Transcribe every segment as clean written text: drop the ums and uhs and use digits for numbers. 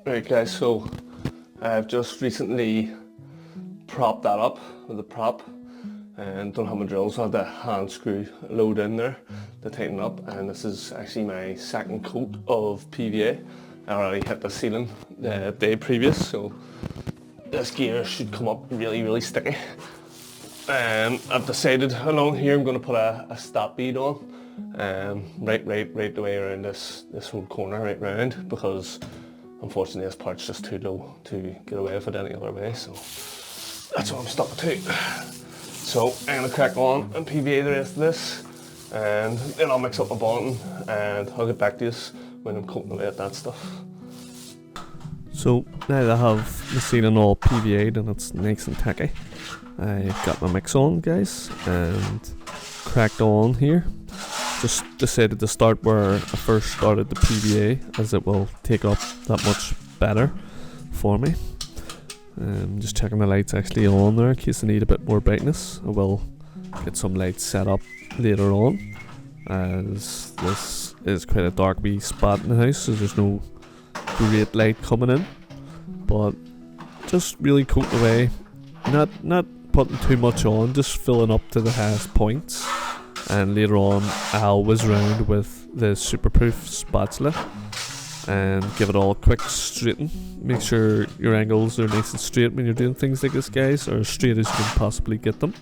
Right guys, so I've just recently propped that up with a prop and don't have my drill, so I had the hand screw load in there to tighten up, and this is actually my second coat of PVA. I already hit the ceiling the day previous, so this gear should come up really sticky. And I've decided along here I'm going to put a stop bead on, right the way around this whole corner right round, because unfortunately this part's just too low to get away with it any other way, so that's what I'm stuck to. So I'm going to crack on and PVA the rest of this, and then I'll mix up my bonding and I'll get back to you when I'm coating away at that stuff. So now that I have the ceiling all PVA'd and it's nice and tacky, I got my mix on, guys, and cracked on here. Just decided to start where I first started the PVA, as it will take up that much better for me. Just checking the lights actually on there in case I need a bit more brightness. I will get some lights set up later on, as this is quite a dark wee spot in the house, so there's no great light coming in. But just really coating away, not putting too much on, just filling up to the highest points. And later on I'll whiz around with the superproof spatula and give it all a quick straighten. Make sure your angles are nice and straight when you're doing things like this, guys, or as straight as you can possibly get them.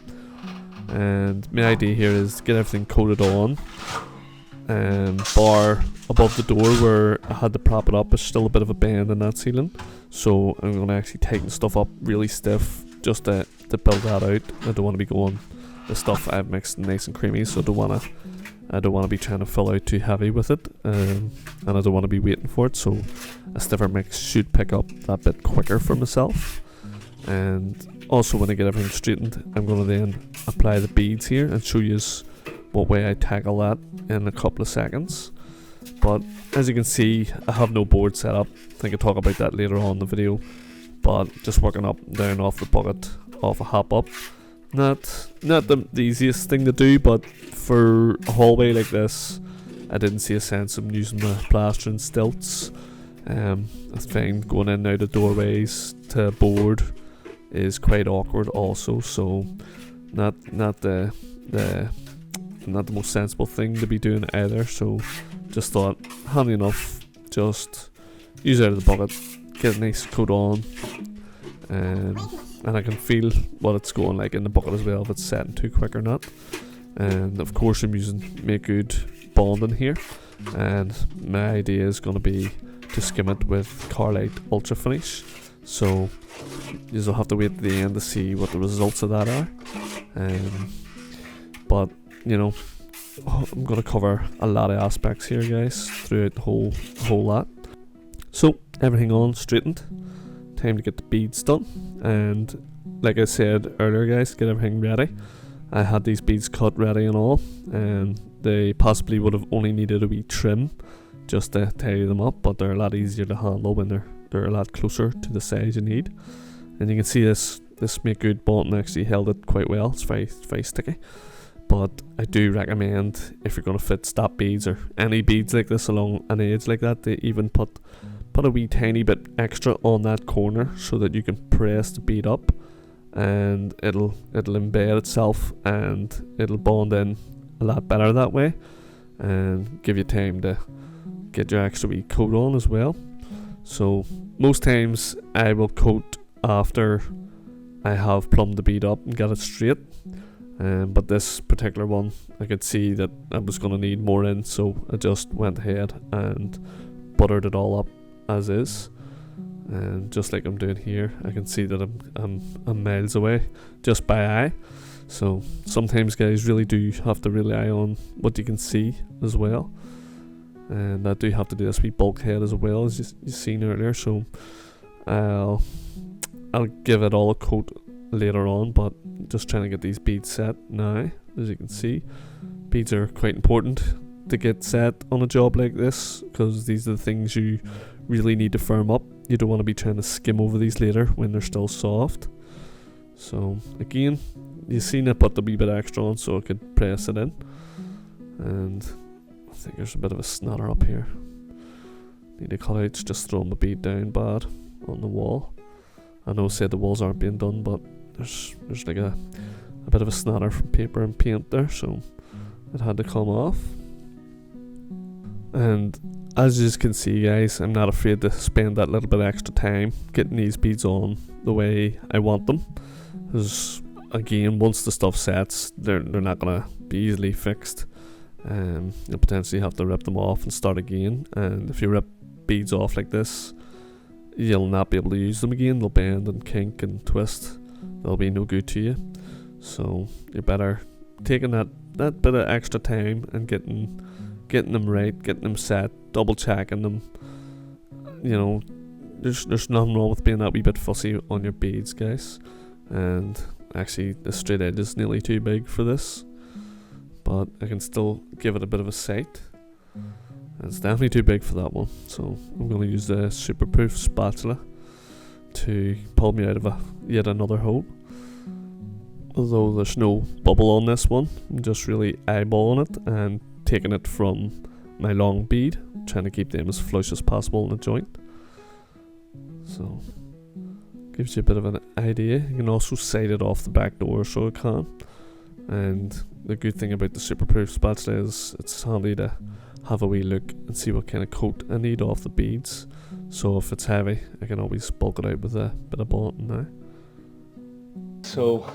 And my idea here is to get everything coated on, and bar above the door where I had to prop it up is still a bit of a bend in that ceiling, so I'm going to actually tighten stuff up really stiff just to build that out. I don't want to be going the stuff I've mixed nice and creamy, so I don't want to be trying to fill out too heavy with it, and I don't want to be waiting for it, so a stiffer mix should pick up that bit quicker for myself. And also when I get everything straightened, I'm going to then apply the beads here and show you what way I tackle that in a couple of seconds. But as you can see, I have no board set up. I think I'll talk about that later on in the video, but just working up and down off the bucket, off a hop up. Not the easiest thing to do, but for a hallway like this, I didn't see a sense of using the plastering stilts. I find going in and out of doorways to board is quite awkward also, so not the most sensible thing to be doing either. So just thought handy enough, just use it out of the bucket, get a nice coat on, and I can feel what it's going like in the bucket as well, if it's setting too quick or not. And of course I'm using Make Good bonding here, and my idea is going to be to skim it with Carlite Ultra Finish, so you'll have to wait to the end to see what the results of that are. But you know, I'm going to cover a lot of aspects here, guys, throughout the whole lot. So everything on straightened, time to get the beads done. And like I said earlier, guys, get everything ready. I had these beads cut ready and all, and they possibly would have only needed a wee trim just to tidy them up, but they're a lot easier to handle when they're a lot closer to the size you need. And you can see this Make Good bonding actually held it quite well. It's very sticky, but I do recommend, if you're going to fit stop beads or any beads like this along an edge like that, to even put a wee tiny bit extra on that corner so that you can press the bead up, and it'll embed itself and it'll bond in a lot better that way, and give you time to get your extra wee coat on as well. So most times I will coat after I have plumbed the bead up and got it straight, but this particular one I could see that I was going to need more in, so I just went ahead and buttered it all up as is. And just like I'm doing here, I can see that I'm miles away just by eye. So sometimes, guys, really do have to rely on what you can see as well. And I do have to do this wee bulkhead as well, as you seen earlier. So I'll give it all a coat later on, but just trying to get these beads set now. As you can see, beads are quite important to get set on a job like this, because these are the things you really need to firm up. You don't want to be trying to skim over these later when they're still soft. So again, you seen I put the wee bit extra on so I could press it in, and I think there's a bit of a snatter up here, need to cut out, just throwing the bead down bad on the wall. I know said the walls aren't being done, but there's like a bit of a snatter from paper and paint there, so it had to come off. And as you can see, guys, I'm not afraid to spend that little bit of extra time getting these beads on the way I want them, because again, once the stuff sets, they're not gonna be easily fixed. You'll potentially have to rip them off and start again, and if you rip beads off like this, you'll not be able to use them again. They'll bend and kink and twist. They'll be no good to you. So you're better taking that bit of extra time and getting them right, getting them set, double checking them. You know, there's nothing wrong with being that wee bit fussy on your beads, guys. And actually, the straight edge is nearly too big for this, but I can still give it a bit of a sight. It's definitely too big for that one, so I'm going to use the superproof spatula to pull me out of yet another hole. Although there's no bubble on this one, I'm just really eyeballing it and taking it from my long bead, trying to keep them as flush as possible in the joint. So gives you a bit of an idea. You can also sight it off the back door so it can. And the good thing about the superproof spatula is it's handy to have a wee look and see what kind of coat I need off the beads. So if it's heavy, I can always bulk it out with a bit of bonding now. So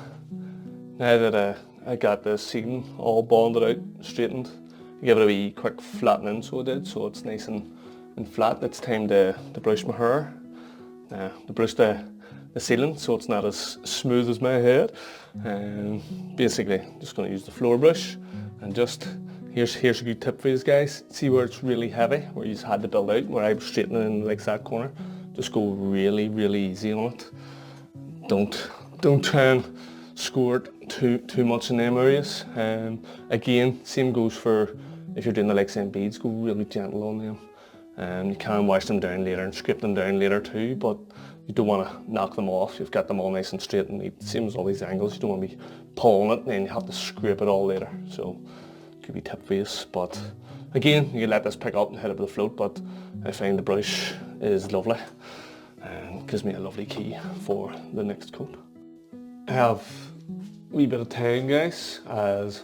now that I got the seating all bonded out, straightened, I give it a wee quick flattening, so I did, so it's nice and flat. It's time to brush my hair, to brush the ceiling so it's not as smooth as my head. And basically just going to use the floor brush, and just here's a good tip for you guys. See where it's really heavy, where you just had to build out, where I was straightening in like that corner, just go really easy on it. Don't try and score it too much in them areas. Again, same goes for if you're doing the likes of beads, go really gentle on them. You can wash them down later and scrape them down later too, but you don't want to knock them off. You've got them all nice and straight and neat. Same as all these angles, you don't want to be pulling it and then you have to scrape it all later. So could be tip for you, but again, you can let this pick up and hit it with a float, but I find the brush is lovely and gives me a lovely key for the next coat. I have a wee bit of time, guys, as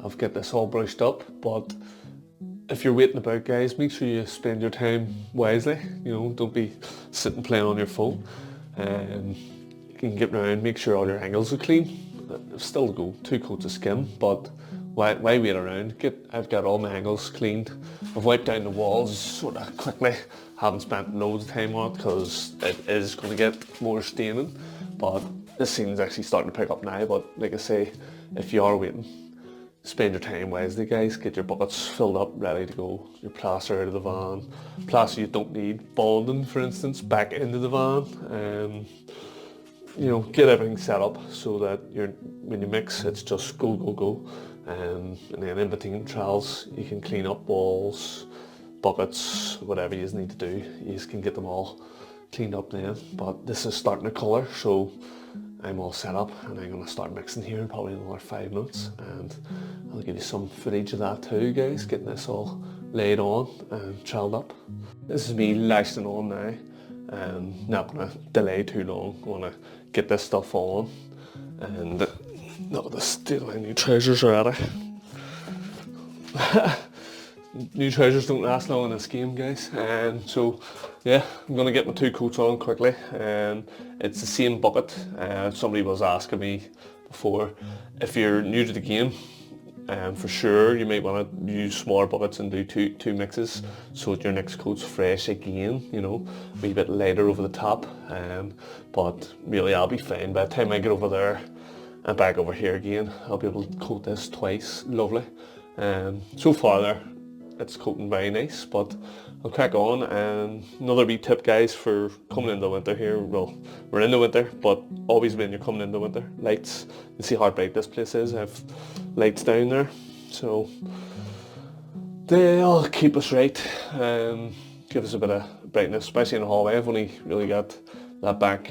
I've got this all brushed up, but if you're waiting about, guys, make sure you spend your time wisely. You know, don't be sitting playing on your phone. You can get around, make sure all your angles are clean. Still go 2 coats of skim, but why wait around? I've got all my angles cleaned. I've wiped down the walls sort of quickly. Haven't spent loads of time on it because it is going to get more staining. But this ceiling's actually starting to pick up now. But like I say, if you are waiting, spend your time wisely, guys. Get your buckets filled up, ready to go. Your plaster out of the van. Plaster you don't need. Bonding, for instance, back into the van. You know, get everything set up so that when you mix, it's just go. And then in between trials, you can clean up walls, buckets, whatever you need to do. You just can get them all cleaned up then. But this is starting to colour, so I'm all set up and I'm going to start mixing here in probably another 5 minutes, and I'll give you some footage of that too, guys, getting this all laid on and troweled up. This is me lashing on now. Not going to delay too long. I want to get this stuff on, and look at the state of my new trousers already. New trousers don't last long in this game, guys. So yeah, I'm going to get my 2 coats on quickly. It's the same bucket. Somebody was asking me before, if you're new to the game, for sure you might want to use smaller buckets and do two mixes so that your next coat's fresh again, you know, a wee bit lighter over the top. But really I'll be fine. By the time I get over there and back over here again, I'll be able to coat this twice. Lovely. So far there, it's coating very nice, but I'll crack on. And another wee tip, guys, for coming into winter here. Well, we're in the winter, but always when you're coming into winter, lights. You see how bright this place is. I have lights down there, so they'll keep us right, give us a bit of brightness, especially in the hallway. I've only really got that back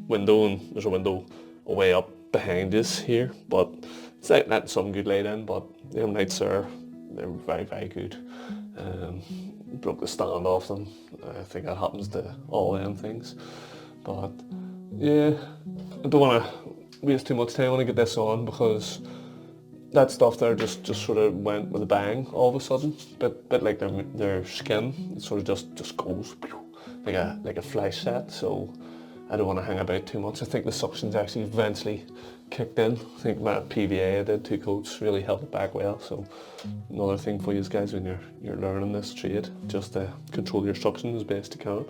window, and there's a window way up behind us here, but it's like letting some good light in. But them lights are, they're very good. broke the stand off them. I think that happens to all them things. But yeah, I don't want to waste too much time. I want to get this on because that stuff there just sort of went with a bang all of a sudden. Bit like their skin. It sort of just goes like a flash set. So I don't want to hang about too much. I think the suction's actually eventually kicked in. I think my PVA I did 2 coats really held it back well. So another thing for you guys when you're learning this trade, just to control your suction as best you can.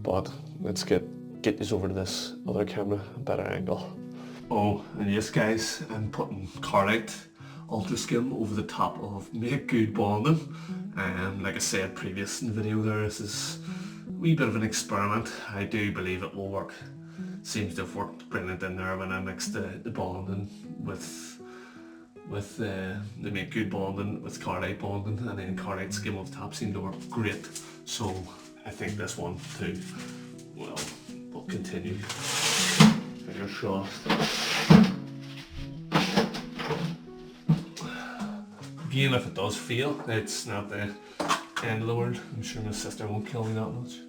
But let's get you over to this other camera, a better angle. Oh, and yes guys, I'm putting carlite ultra skim over the top of Make Good bonding. Like I said previous in the video there, this is a wee bit of an experiment. I do believe it will work. Seems to have worked brilliant in there when I mixed the bonding with the Make Good bonding with carlite bonding, and then carlite skim off the top seemed to work great. So I think this one too, well, will continue. Fingers crossed. Again, if it does fail, it's not the end of the world. I'm sure my sister won't kill me that much.